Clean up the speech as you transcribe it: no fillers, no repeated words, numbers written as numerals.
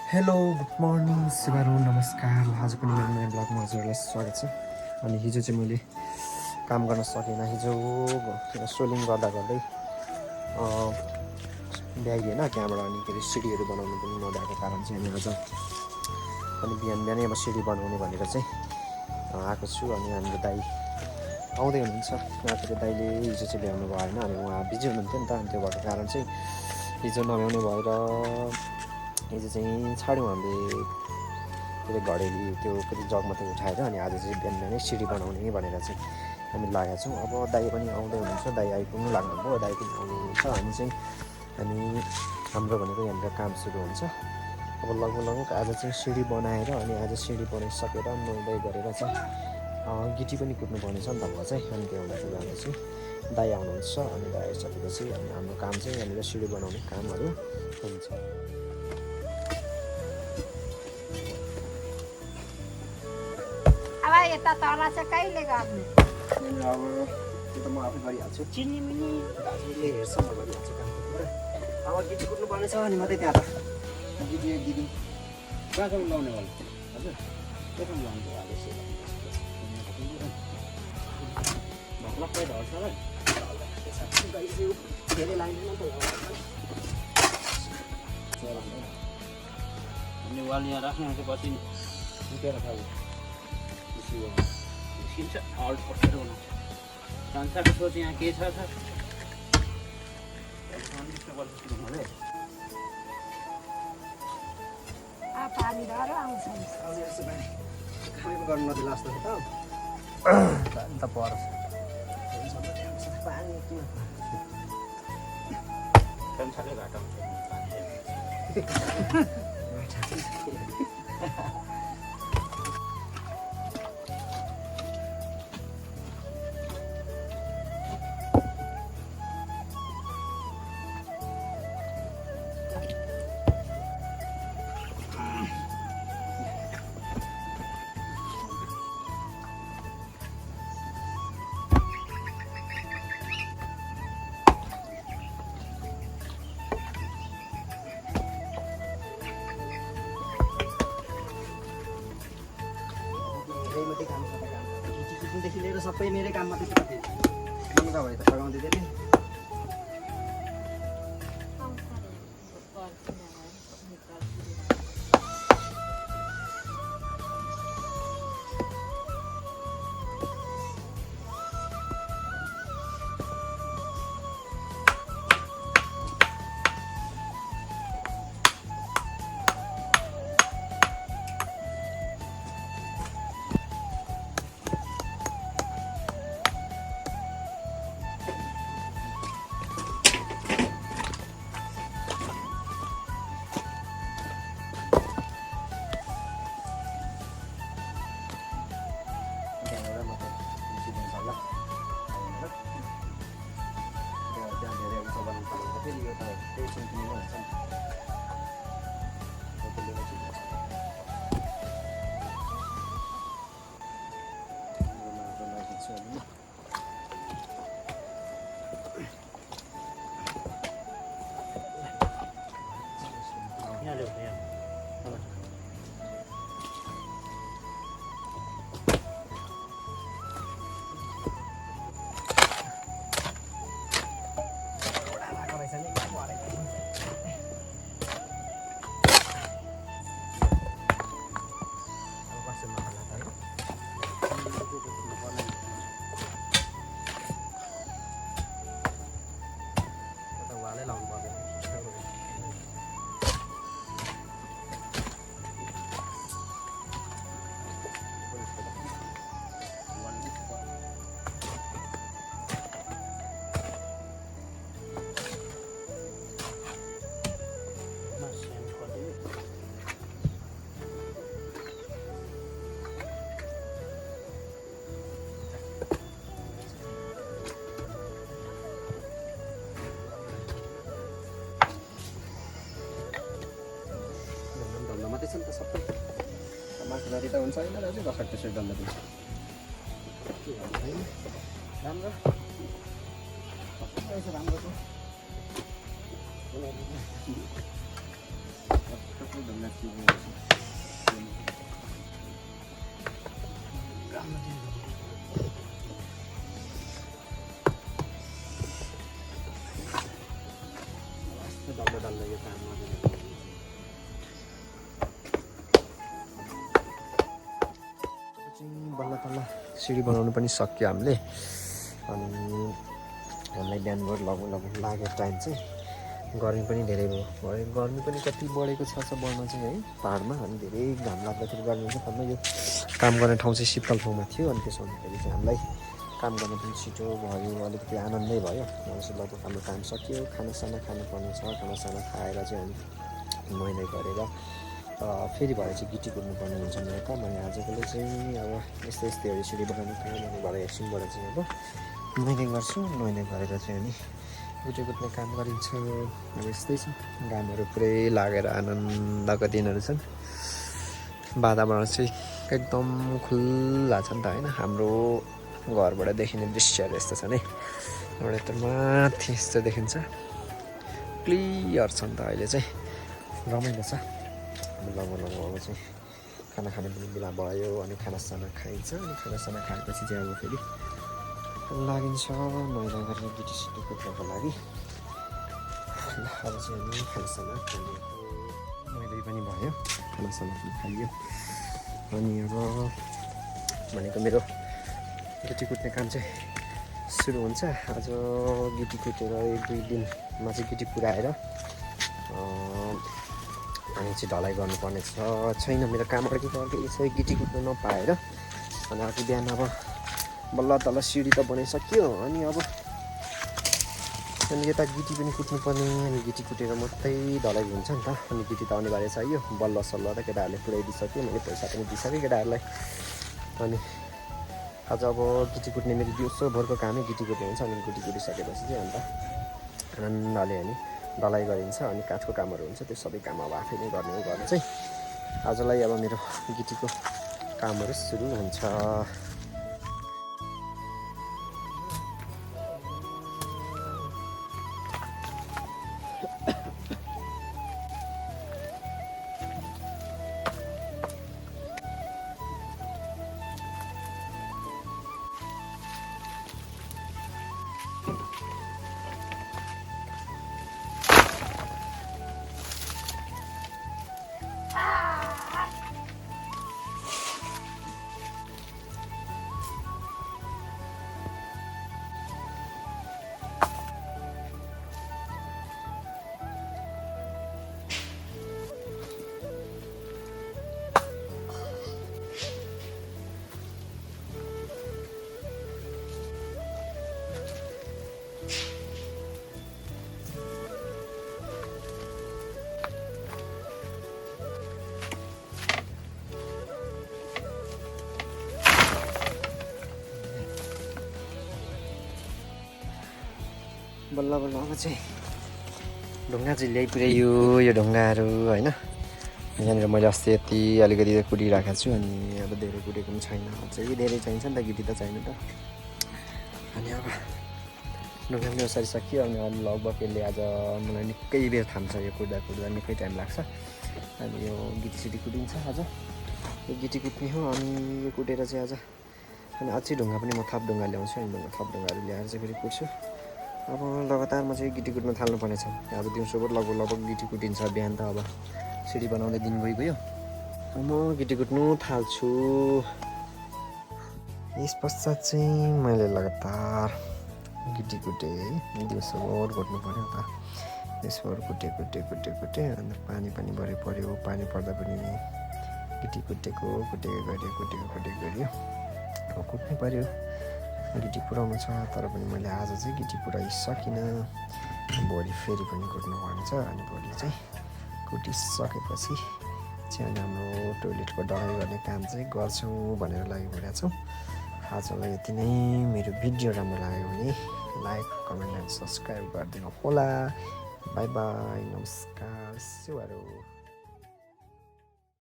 Hello good morning सिबारो नमस्कार आज पनि मेरो नयाँ ब्लगमा हजुरहरूलाई स्वागत छ। अनि हिजो चाहिँ मैले काम गर्न सकिनँ। हिजो सोलिङ गर्दा गर्दै भ्याइदिएन त्यहाँबाट। अनि के अरे सिडीहरू बनाउनु पनि नभएको कारण चाहिँ हामी आज अनि बिहान बिहानै अब सिडी बनाउने भनेर चाहिँ आएको छु। अनि हाम्रो दाइ आउँदै हुनुहुन्छ। फेरि दाइले हिजो चाहिँ भ्याउनु भएन, अनि उहाँ बिजी हुनुहुन्थ्यो नि त। अनि त्यो भएको कारण चाहिँ हिजो नभ्याउने भएर हिजो चाहिँ छाड्यौँ हामीले त्यो घडेली त्यो कति जगमा त्यो उठाएर। अनि आज चाहिँ बिहान बिहानै सिडी बनाउने भनेर चाहिँ हामी लागेका छौँ। अब दाइ पनि आउँदै हुनुहुन्छ, दाइ आइपुग्नु लाग्नुभयो, दाइ पनि आउनुहुन्छ। हामी हाम्रो भनेको यहाँनिर काम सुरु हुन्छ। अब लगभग आज चाहिँ सिडी बनाएर अनि आज सिडी बनाइसकेर नुहाइ गरेर चाहिँ गिटी पनि कुट्नुपर्ने छ नि त मलाई चाहिँ। अनि त्यो हुँदा चाहिँ दाइ आउनुहुन्छ। अनि दाइ आइसकेपछि अनि हाम्रो काम चाहिँ यहाँनिर सिडी बनाउने कामहरू हुन्छ। यता तल चाहिँ कहिले गर्ने? अब त्यो त म आफै गरिहाल्छु। चिनीमुनी दाजुले हेर्छ, म गरिहाल्छु काम। अब गिटी कुट्नु पर्ने छ अनि मात्रै त्यहाँ त गिटी एक दिदी कहाँसम्म लाउने होला हजुर? कहाँसम्म लान्छ भक्लक्कै ढल्छ र धेरै लाग्दैन त अनि वाल यहाँ राख्नुहुन्छ पछि निकेर खाऊ निस्किन्छ हल्ट पसेर बनाउँछ। संसारको सोच यहाँ के छ पानी धर आउँछ खाने गर्नु नदिनु जस्तो त त पर्छ पानी किन संसारकै घाटा हुन्छ। मात्रै काम छ त काम गिटीदेखि लिएर सबै मेरै काम मात्रै छ। मनुका भए त सघाउँदै थिएँ। यहाँ ल्याउ यहाँ लाउनु पर्दैन। मात्रै छ नि त सबै माथि जति त हुन्छ होइन दाजु भर्खर त्यसरी डल्ला दिन्छ राम्रो राम्रो छ ढुङ्गा चिरेर डल्लो डल्लो यो काम बल्ल तल्ल सिडी बनाउनु पनि सक्यो हामीले अनि हामीलाई बिहानभर लगभग लागेको टाइम चाहिँ गर्मी पनि धेरै भयो गर्मी पनि कति बढेको छ बढ्न चाहिँ है पाहाडमा अनि धेरै घाम लाग्दाखेरि गर्मी हुन्छ भन्दा यो काम गर्ने ठाउँ चाहिँ शीतल ठाउँमा थियो अनि त्यसो हुँदाखेरि चाहिँ हामीलाई काम गर्न पनि छिटो भयो अलिकति आनन्दै भयो लगभग हाम्रो काम सक्यो खानासाना खानुपर्ने छ खानासाना खाएर चाहिँ हामी नुहाइ गरेर फेरि भएर चाहिँ गिटी कुद्नुपर्ने हुन्छ मेरो काम अनि आजकल चाहिँ अब यस्तै यस्तैहरू सिडी बनाउनु थियो अनि भएर एकछिनबाट चाहिँ अब नुहाइ गर्छु नुहाइ गरेर चाहिँ अनि गिटी कुद्ने काम गरिन्छ अब यस्तै छ घामहरू पुरै लागेर आनन्दको दिनहरू छन् वातावरण चाहिँ एकदम खुल्ला छ नि त होइन हाम्रो घरबाट देखिने दृश्यहरू यस्तो छ नि एउटा त माथि यस्तो देखिन्छ क्लियर छ नि त अहिले चाहिँ रमाइलो छ लगभग अब चाहिँ खाना खाने पनि बेला भयो अनि खानासाना खाइन्छ अनि खानासाना खाएपछि चाहिँ अब फेरि लागिन्छ नुहाइ गरेर गिटी सिटी कुद्नको लागि अब चाहिँ हामी खानासाना खाइएको नुहाइ पनि भयो खानासाना पनि खाइयो अनि अब भनेको मेरो गिटी कुट्ने काम चाहिँ सुरु हुन्छ आज गिटी कुटेर 1-2 दिनमा चाहिँ गिटी पुऱ्याएर अनि चाहिँ ढलाइ गर्नुपर्ने छैन मेरो काम अर्कै यसै गिटी कुट्नु नपाएर अनि अर्को बिहान अब बल्ल तल्ल सिडी त बनाइसक्यो अनि अब यता गिटी पनि कुट्नुपर्ने अनि गिटी कुटेर मात्रै ढलाइ हुन्छ नि त अनि गिटी त अनिवार्य चाहियो बल्ल सल्ल त केटाहरूले पुऱ्याइदिइसक्यो मैले पैसा पनि दिइसकेँ केटाहरूलाई अनि आज अब गिटी कुट्ने मेरो दिउँसोभरको कामै गिटी कुट्ने हुन्छ अनि गिटी कुटिसकेपछि चाहिँ अन्त आनन्दले अनि ढलाइ गरिन्छ अनि काठको कामहरू हुन्छ त्यो सबै काम अब आफै नै गर्ने चाहिँ आजलाई अब मेरो गिटीको कामहरू सुरु हुन्छ बल्ल बल्ल अब चाहिँ ढुङ्गा चाहिँ ल्याइपुर्यायो यो ढुङ्गाहरू होइन यहाँनिर मैले अस्ति यति अलिकति कुटिराखेको छु अनि अब धेरै कुटेको पनि छैन अझै धेरै चाहिन्छ नि त गिटी त चाहिनु त अनि अब ढुङ्गा पनि ओसारिसक्यो अनि अलि लगभग यसले आज मलाई निकै बेर थाम्छ यो कुट्दा निकै टाइम लाग्छ अनि यो गिटी सिटी कुटिन्छ आज यो गिटी कुट्ने हो अनि यो कुटेर चाहिँ आज अनि अझै ढुङ्गा पनि म थप ढुङ्गा ल्याउँछु अनि थप ढुङ्गाहरू ल्याएर चाहिँ फेरि कुट्छु अब लगातारमा चाहिँ गिटी कुट्न थाल्नुपर्ने छ अब दिउँसोको लगभग गिटी कुटिन्छ बिहान त अब सिडी बनाउँदै दिन गइगयो म गिटी कुट्नु थाल्छु यस पश्चात चाहिँ मैले लगातार गिटी कुटेँ दिउँसोभर कुट्नु पऱ्यो त यसोभर कुटेँ अन्त पानी पनि भरे पऱ्यो पानी पर्दा पनि गिटी कुटेको गऱ्यो अब कुट्नै पऱ्यो गिटी पुऱ्याउनु छ तर पनि मैले आज चाहिँ गिटी पुऱ्याइसकिनँ भोलि फेरि पनि कुट्नुपर्ने छ अनि भोलि चाहिँ कुटिसकेपछि चाहिँ अनि हाम्रो टोइलेटको ढलाइ गर्ने काम चाहिँ गर्छौँ भनेर लागिपरेका छौँ आजलाई यति नै मेरो भिडियो राम्रो लाग्यो भने लाइक कमेन्ट एन्ड सब्सक्राइब गरिदिनु होला बाई बाई नमस्कार स्युहरू